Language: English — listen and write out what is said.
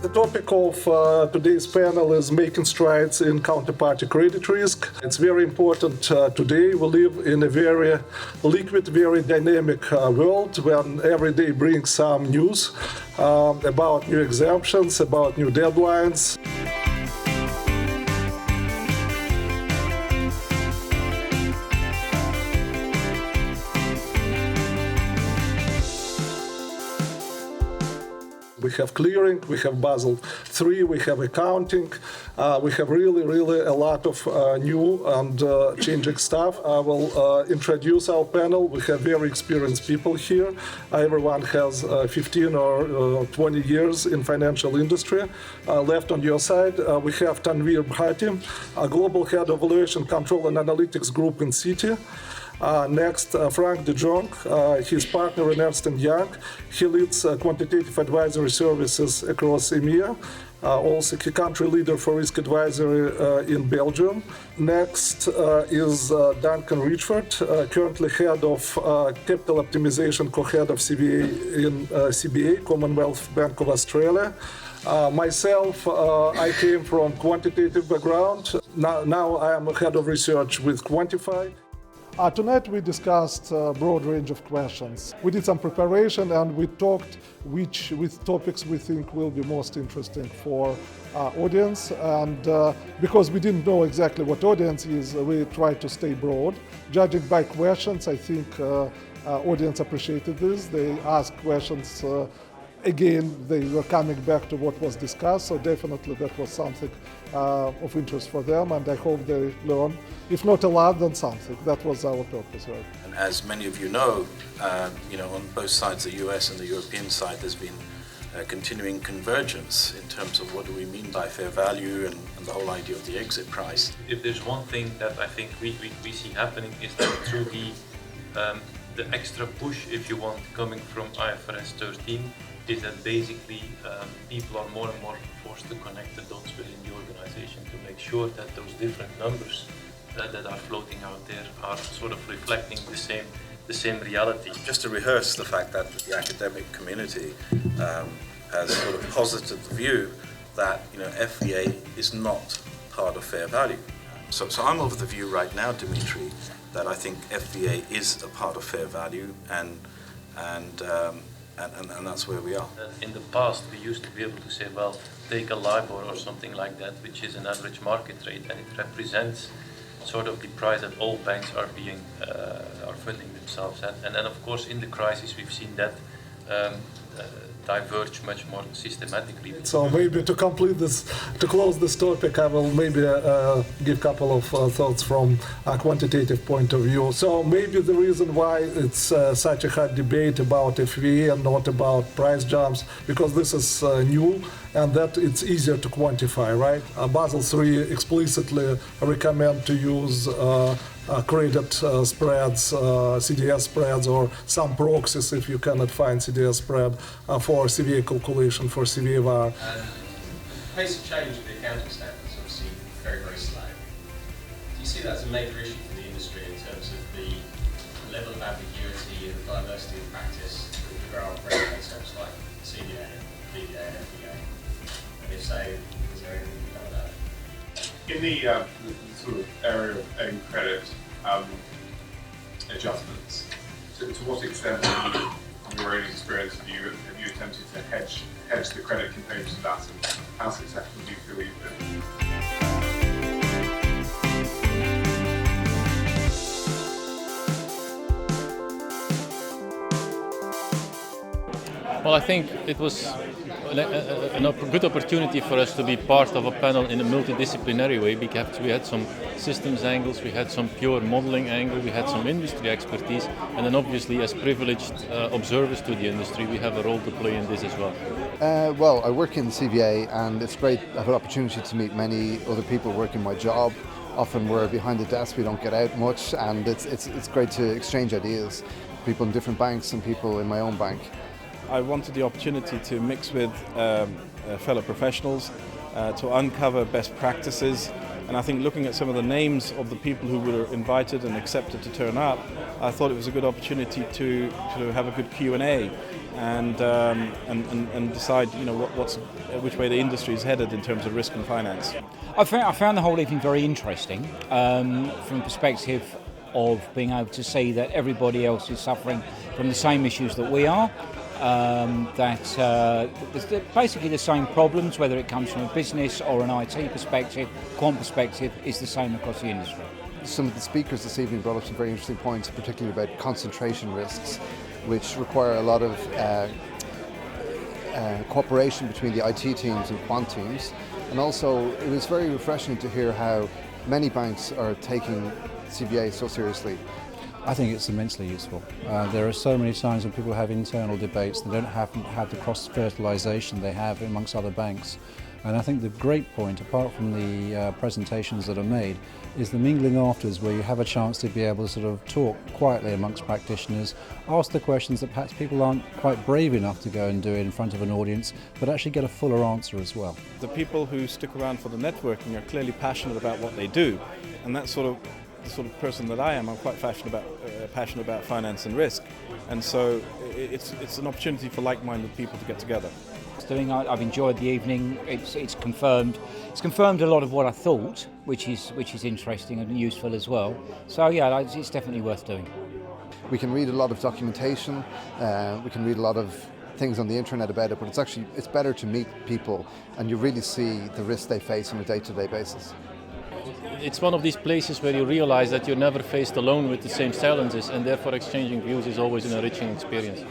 The topic of today's panel is making strides in counterparty credit risk. It's very important today. We live in a very liquid, very dynamic world when every day brings some news about new exemptions, about new deadlines. We have clearing, we have Basel III, we have accounting, we have really a lot of new and changing stuff. I will introduce our panel. We have very experienced people here. Everyone has 15 or 20 years in financial industry. Left on your side, we have Tanvir Bhati, a global head of valuation control and analytics group in Citi. Next, Frank de Jong, his partner in Ernst & Young. He leads quantitative advisory services across EMEA, also a country leader for risk advisory in Belgium. Next is Duncan Richford, currently head of capital optimization, co-head of CVA in CBA, Commonwealth Bank of Australia. Myself, I came from quantitative background. Now I am head of research with Quantifi. Tonight we discussed a broad range of questions. We did some preparation and we talked which topics we think will be most interesting for our audience. And because we didn't know exactly what audience is, we tried to stay broad. Judging by questions, I think audience appreciated this. They asked questions. Again, they were coming back to what was discussed, so definitely that was something of interest for them, and I hope they learn, if not a lot, then something. That was our purpose, right? And as many of you know, on both sides, the US and the European side, there's been continuing convergence in terms of what do we mean by fair value and the whole idea of the exit price. If there's one thing that I think we see happening is that through the extra push, if you want, coming from IFRS 13, is that basically people are more and more forced to connect the dots within the organization to make sure that those different numbers that are floating out there are sort of reflecting the same reality. Just to rehearse the fact that the academic community has sort of posited the view that FVA is not part of fair value. So I'm of the view right now, Dimitri, that I think FVA is a part of fair value and that's where we are. In the past, we used to be able to say, well, take a LIBOR or something like that, which is an average market rate, and it represents sort of the price that all banks are funding themselves at. And then, of course, in the crisis, we've seen that diverge much more systematically. So maybe to close this topic, I will maybe give a couple of thoughts from a quantitative point of view. So maybe the reason why it's such a hot debate about FVA and not about price jumps, because this is new and that it's easier to quantify, right? Basel III explicitly recommend to use credit spreads, CDS spreads, or some proxies if you cannot find CDS spread for CVA calculation, for CVA VAR. The pace of change of the accounting standards is obviously very slow. Do you see that as a major issue for the industry in terms of the level of ambiguity and the diversity of practice with regard to concepts like CDA, DVA and FVA? And if so, is there anything you've done about it? In the sort of area of own credit adjustments, to what extent, in your own experience, have you attempted to hedge the credit components of that, and how successful do you feel you've been? Well, I think it was a good opportunity for us to be part of a panel in a multidisciplinary way. We had some systems angles, we had some pure modeling angle, we had some industry expertise, and then obviously as privileged observers to the industry, we have a role to play in this as well. Well, I work in CVA and it's great to have an opportunity to meet many other people working my job. Often we're behind the desk, we don't get out much, and it's great to exchange ideas. People in different banks and people in my own bank. I wanted the opportunity to mix with fellow professionals, to uncover best practices And I think looking at some of the names of the people who were invited and accepted to turn up, I thought it was a good opportunity to have a good Q&A and decide, which way the industry is headed in terms of risk and finance. I found the whole evening very interesting from the perspective of being able to see that everybody else is suffering from the same issues that we are. That there's basically the same problems, whether it comes from a business or an IT perspective, quant perspective, is the same across the industry. Some of the speakers this evening brought up some very interesting points, particularly about concentration risks, which require a lot of cooperation between the IT teams and quant teams. And also, it was very refreshing to hear how many banks are taking CVA so seriously. I think it's immensely useful. There are so many times when people have internal debates, they don't have the cross-fertilisation they have amongst other banks. And I think the great point, apart from the presentations that are made, is the mingling afterwards, where you have a chance to be able to sort of talk quietly amongst practitioners, ask the questions that perhaps people aren't quite brave enough to go and do in front of an audience, but actually get a fuller answer as well. The people who stick around for the networking are clearly passionate about what they do, and that's the sort of person that I am. I'm quite passionate about finance and risk, and so it's an opportunity for like-minded people to get together. I've enjoyed the evening. It's confirmed a lot of what I thought, which is interesting and useful as well. So yeah, it's definitely worth doing. We can read a lot of documentation. We can read a lot of things on the internet about it, but it's better to meet people and you really see the risks they face on a day-to-day basis. It's one of these places where you realize that you're never faced alone with the same challenges, and therefore exchanging views is always an enriching experience.